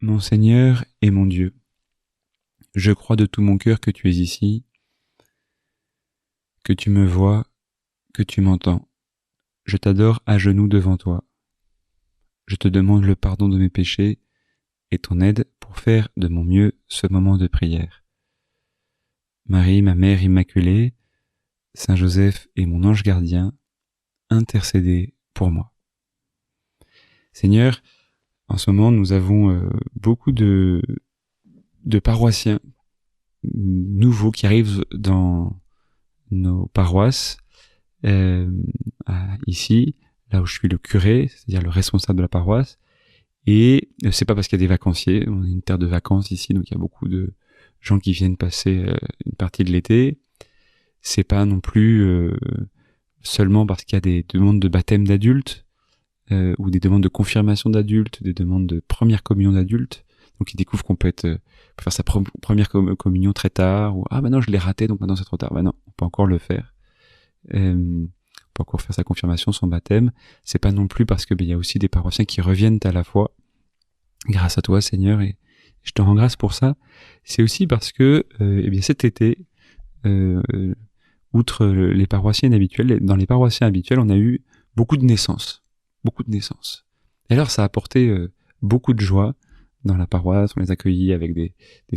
Mon Seigneur et mon Dieu, je crois de tout mon cœur que tu es ici, que tu me vois, que tu m'entends. Je t'adore à genoux devant toi. Je te demande le pardon de mes péchés et ton aide pour faire de mon mieux ce moment de prière. Marie, ma mère immaculée, Saint Joseph et mon ange gardien, intercédez pour moi. Seigneur, en ce moment, nous avons beaucoup de paroissiens nouveaux qui arrivent dans nos paroisses, ici, là où je suis le curé, c'est-à-dire le responsable de la paroisse. Et c'est pas parce qu'il y a des vacanciers, on est une terre de vacances ici, donc il y a beaucoup de gens qui viennent passer une partie de l'été. C'est pas non plus seulement parce qu'il y a des demandes de baptême d'adultes, ou des demandes de confirmation d'adultes, des demandes de première communion d'adultes. Donc ils découvrent qu'on peut faire sa première communion très tard, ou non je l'ai raté donc maintenant c'est trop tard. Non, on peut encore le faire. On peut encore faire sa confirmation, son baptême. C'est pas non plus parce que il y a aussi des paroissiens qui reviennent à la foi grâce à toi Seigneur, et je te rends grâce pour ça. C'est aussi parce que cet été, outre les paroissiens habituels, dans les paroissiens habituels, on a eu beaucoup de naissances. Et alors ça a apporté beaucoup de joie dans la paroisse, on les accueillit avec des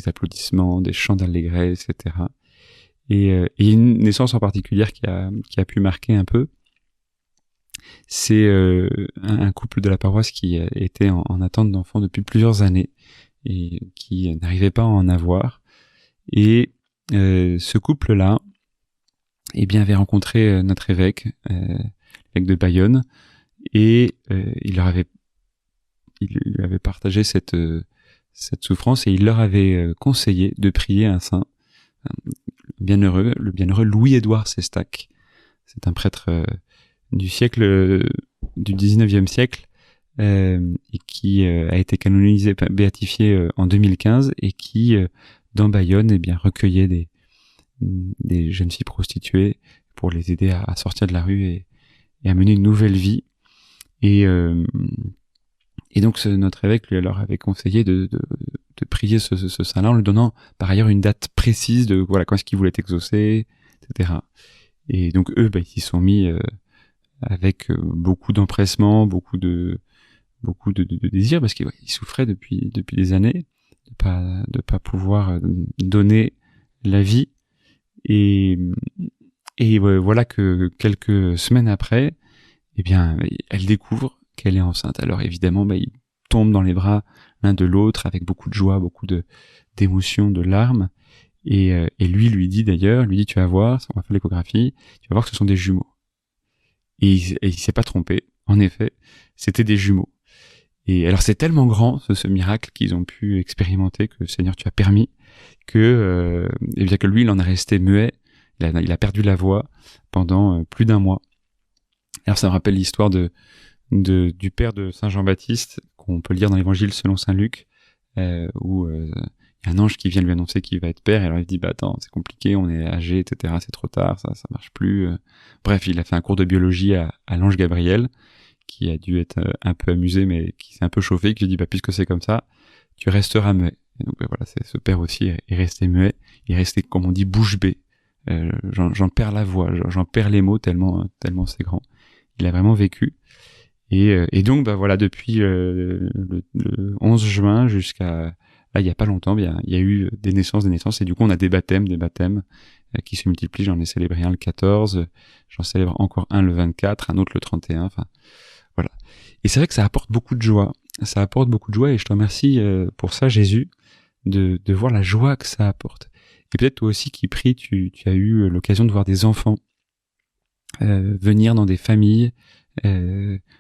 applaudissements, des chants d'allégresse, etc. Et une naissance en particulier qui a pu marquer un peu, c'est un couple de la paroisse qui était en attente d'enfants depuis plusieurs années et qui n'arrivait pas à en avoir. Et ce couple-là, avait rencontré notre évêque, l'évêque de Bayonne, et il lui avait partagé cette souffrance, et il leur avait conseillé de prier un saint, le bienheureux Louis-Édouard Sestac. C'est un prêtre du 19e siècle, et qui a été canonisé, béatifié en 2015, et qui, dans Bayonne, recueillait des jeunes filles prostituées pour les aider à sortir de la rue et à mener une nouvelle vie. Et donc notre évêque lui alors avait conseillé de prier ce saint-là en lui donnant par ailleurs une date précise de quand est-ce qu'il voulait être exaucé, etc. Et donc eux, ils s'y sont mis avec beaucoup d'empressement, beaucoup de désir, parce qu'ils souffraient depuis des années de pas pouvoir donner la vie. Et voilà que quelques semaines après, elle découvre qu'elle est enceinte. Alors évidemment, ils tombent dans les bras l'un de l'autre avec beaucoup de joie, beaucoup d'émotions, de larmes. Et lui dit d'ailleurs, tu vas voir, on va faire l'échographie, tu vas voir que ce sont des jumeaux. Et il s'est pas trompé. En effet, c'était des jumeaux. Et alors c'est tellement grand ce miracle qu'ils ont pu expérimenter, que Seigneur tu as permis que que lui il en est resté muet. Il a perdu la voix pendant plus d'un mois. Alors ça me rappelle l'histoire du père de Saint Jean-Baptiste, qu'on peut lire dans l'Évangile selon Saint Luc, où il y a un ange qui vient lui annoncer qu'il va être père, et alors il dit attends, c'est compliqué, on est âgé, etc., c'est trop tard, ça marche plus. Bref, il a fait un cours de biologie à l'ange Gabriel, qui a dû être un peu amusé, mais qui s'est un peu chauffé, qui lui dit puisque c'est comme ça, tu resteras muet. Et donc ce père aussi est resté muet, il est resté, comme on dit, bouche bée. J'en perds la voix, j'en perds les mots tellement c'est grand. Il a vraiment vécu. Et donc depuis le 11 juin jusqu'à là, il y a pas longtemps, il y a eu des naissances, et du coup on a des baptêmes qui se multiplient. J'en ai célébré un le 14, j'en célèbre encore un le 24, un autre le 31, enfin voilà. Et c'est vrai que ça apporte beaucoup de joie, et je te remercie pour ça Jésus, de voir la joie que ça apporte. Et peut-être toi aussi qui pries, tu as eu l'occasion de voir des enfants venir dans des familles,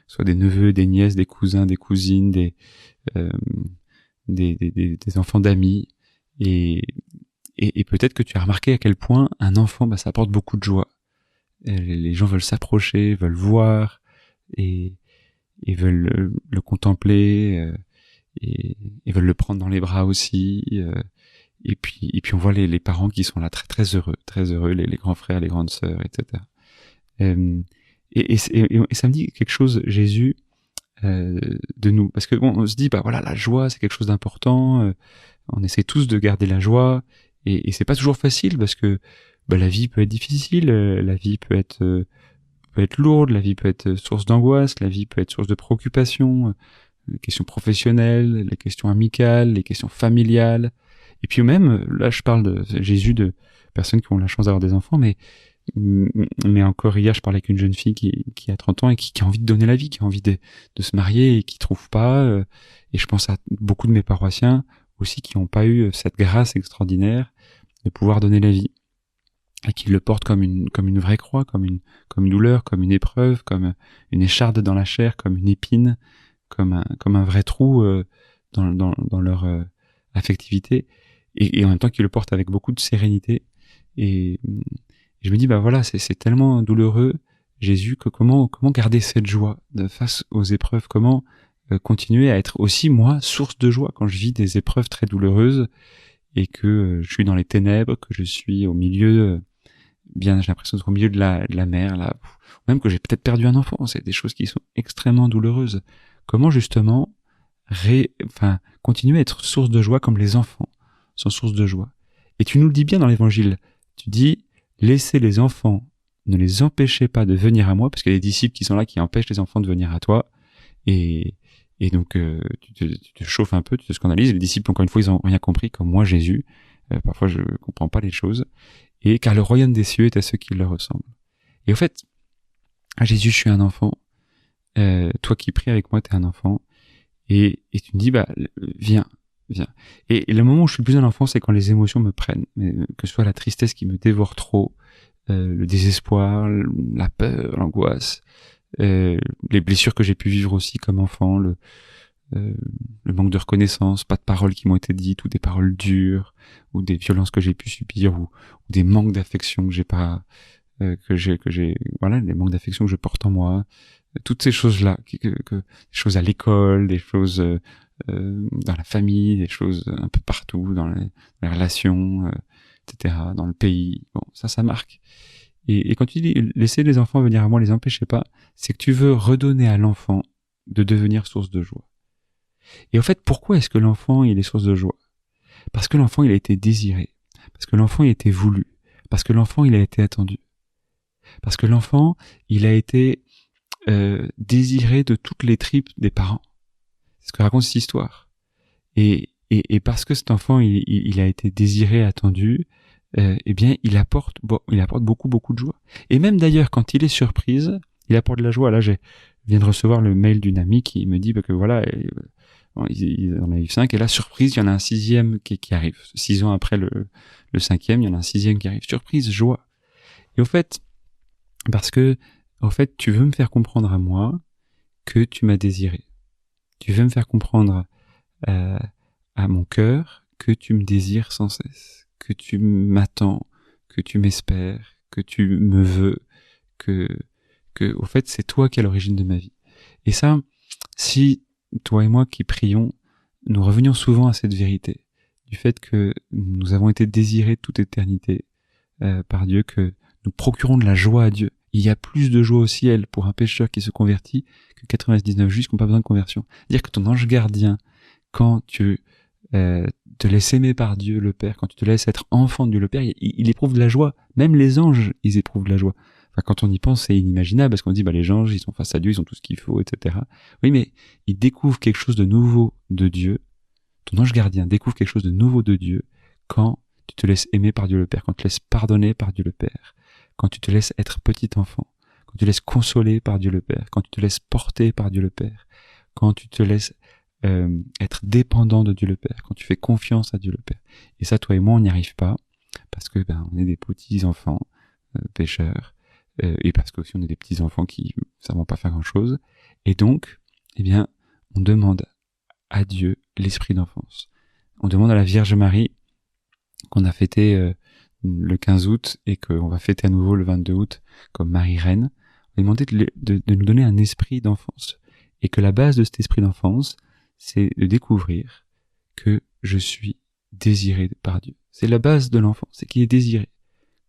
soit des neveux, des nièces, des cousins, des cousines, des enfants d'amis, et peut-être que tu as remarqué à quel point un enfant, ça apporte beaucoup de joie. Les gens veulent s'approcher, veulent voir, et veulent le contempler, et veulent le prendre dans les bras aussi. Et puis on voit les parents qui sont là très très heureux, les grands frères, les grandes sœurs, etc. Et ça me dit quelque chose, Jésus, de nous. Parce que bon, on se dit, bah voilà, la joie, c'est quelque chose d'important. On essaie tous de garder la joie, et c'est pas toujours facile parce que bah, la vie peut être difficile, la vie peut être lourde, la vie peut être source d'angoisse, la vie peut être source de préoccupation, les questions professionnelles, les questions amicales, les questions familiales. Et puis même, là je parle de Jésus, de personnes qui ont la chance d'avoir des enfants, mais encore hier je parlais avec une jeune fille qui a 30 ans et qui a envie de donner la vie, qui a envie de se marier et qui trouve pas. Et je pense à beaucoup de mes paroissiens aussi qui n'ont pas eu cette grâce extraordinaire de pouvoir donner la vie, et qui le portent comme une vraie croix, comme une douleur, comme une épreuve, comme une écharde dans la chair, comme une épine, comme un vrai trou dans leur affectivité, et en même temps qu'ils le portent avec beaucoup de sérénité. Et je me dis, bah voilà, c'est tellement douloureux, Jésus, que comment garder cette joie face aux épreuves, comment continuer à être aussi, moi, source de joie quand je vis des épreuves très douloureuses, et que je suis dans les ténèbres, que je suis au milieu, j'ai l'impression d'être au milieu de la mer, là, ou même que j'ai peut-être perdu un enfant. C'est des choses qui sont extrêmement douloureuses. Comment justement continuer à être source de joie comme les enfants sont source de joie. Et tu nous le dis bien dans l'évangile. Tu dis, laissez les enfants, ne les empêchez pas de venir à moi, parce qu'il y a des disciples qui sont là, qui empêchent les enfants de venir à toi. Et donc, tu te chauffes un peu, tu te scandalises. Les disciples, encore une fois, ils ont rien compris, comme moi, Jésus. Parfois, je comprends pas les choses. Et car le royaume des cieux est à ceux qui leur ressemblent. Et au fait, Jésus, je suis un enfant. Toi qui pries avec moi, t'es un enfant. Et tu me dis, bah, viens. Et le moment où je suis plus un enfant, c'est quand les émotions me prennent. Que ce soit la tristesse qui me dévore trop, le désespoir, la peur, l'angoisse, les blessures que j'ai pu vivre aussi comme enfant, le manque de reconnaissance, pas de paroles qui m'ont été dites, ou des paroles dures, ou des violences que j'ai pu subir, ou des manques d'affection que j'ai pas, voilà, des manques d'affection que je porte en moi, toutes ces choses-là, des choses à l'école, des choses dans la famille, des choses un peu partout, dans les relations, etc., dans le pays. Bon, ça marque. Et quand tu dis laissez les enfants venir à moi, les empêchez pas, c'est que tu veux redonner à l'enfant de devenir source de joie. Et en fait, pourquoi est-ce que l'enfant il est source de joie? Parce que l'enfant il a été désiré, parce que l'enfant il a été voulu, parce que l'enfant il a été attendu, parce que l'enfant il a été désiré de toutes les tripes des parents. C'est ce que raconte cette histoire. Et parce que cet enfant il a été désiré, attendu, eh bien il apporte beaucoup de joie. Et même d'ailleurs quand il est surprise, il apporte de la joie. Là je viens de recevoir le mail d'une amie qui me dit que voilà, ils en ont eu 5, et là surprise il y en a un 6e qui arrive. 6 ans après le 5e, il y en a un 6e qui arrive. Surprise, joie. Et au fait, parce que en fait tu veux me faire comprendre à moi que tu m'as désiré. Tu veux me faire comprendre à mon cœur que tu me désires sans cesse, que tu m'attends, que tu m'espères, que tu me veux, que au fait c'est toi qui es à l'origine de ma vie. Et ça, si toi et moi qui prions, nous revenions souvent à cette vérité, du fait que nous avons été désirés de toute éternité par Dieu, que nous procurons de la joie à Dieu. Il y a plus de joie au ciel pour un pécheur qui se convertit que 99 justes qui n'ont pas besoin de conversion. Dire que ton ange gardien, quand tu te laisses aimer par Dieu le Père, quand tu te laisses être enfant de Dieu le Père, il éprouve de la joie. Même les anges, ils éprouvent de la joie. Enfin, quand on y pense, c'est inimaginable, parce qu'on dit, bah, les anges, ils sont face à Dieu, ils ont tout ce qu'il faut, etc. Oui, mais ils découvrent quelque chose de nouveau de Dieu. Ton ange gardien découvre quelque chose de nouveau de Dieu quand tu te laisses aimer par Dieu le Père, quand tu te laisses pardonner par Dieu le Père, quand tu te laisses être petit enfant, quand tu te laisses consoler par Dieu le Père, quand tu te laisses porter par Dieu le Père, quand tu te laisses être dépendant de Dieu le Père, quand tu fais confiance à Dieu le Père. Et ça, toi et moi, on n'y arrive pas, parce que on est des petits enfants pécheurs, et parce que aussi on est des petits enfants qui ne savent pas faire grand chose. Et donc, eh bien, on demande à Dieu l'esprit d'enfance. On demande à la Vierge Marie, qu'on a fêté le 15 août et qu'on va fêter à nouveau le 22 août comme Marie-Reine, on va demander de nous donner un esprit d'enfance. Et que la base de cet esprit d'enfance, c'est de découvrir que je suis désiré par Dieu. C'est la base de l'enfant, c'est qu'il est désiré.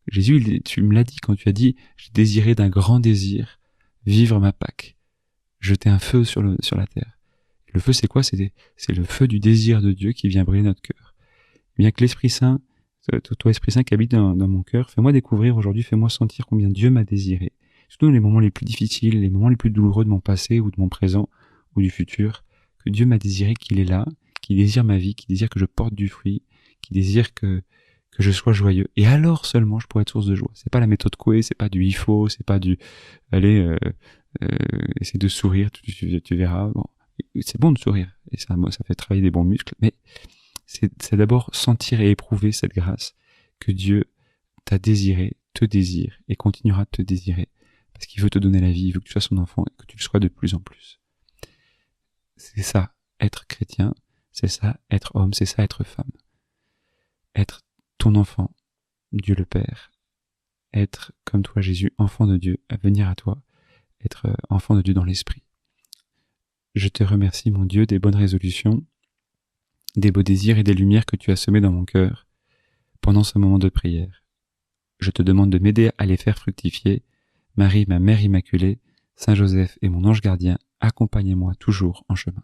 Jésus, tu me l'as dit quand tu as dit « J'ai désiré d'un grand désir vivre ma Pâque ». jeter un feu sur la terre. Le feu, c'est quoi? C'est le feu du désir de Dieu qui vient brûler notre cœur. Bien que l'Esprit Saint, toi Esprit Saint qui habite dans mon cœur, fais-moi découvrir aujourd'hui, fais-moi sentir combien Dieu m'a désiré. Surtout dans les moments les plus difficiles, les moments les plus douloureux de mon passé ou de mon présent ou du futur, que Dieu m'a désiré, qu'il est là, qu'il désire ma vie, qu'il désire que je porte du fruit, qu'il désire que je sois joyeux. Et alors seulement je pourrais être source de joie. C'est pas la méthode Coué, c'est pas du il faut, c'est pas du allez, essaie de sourire, tu verras. Bon, c'est bon de sourire, et ça fait travailler des bons muscles, mais c'est d'abord sentir et éprouver cette grâce que Dieu t'a désiré, te désire et continuera de te désirer parce qu'il veut te donner la vie, il veut que tu sois son enfant et que tu le sois de plus en plus. C'est ça, être chrétien, c'est ça, être homme, c'est ça, être femme. Être ton enfant, Dieu le Père, être comme toi Jésus, enfant de Dieu, à venir à toi, être enfant de Dieu dans l'esprit. Je te remercie mon Dieu des bonnes résolutions, des beaux désirs et des lumières que tu as semés dans mon cœur pendant ce moment de prière. Je te demande de m'aider à les faire fructifier. Marie, ma Mère Immaculée, Saint Joseph et mon ange gardien, accompagnez-moi toujours en chemin.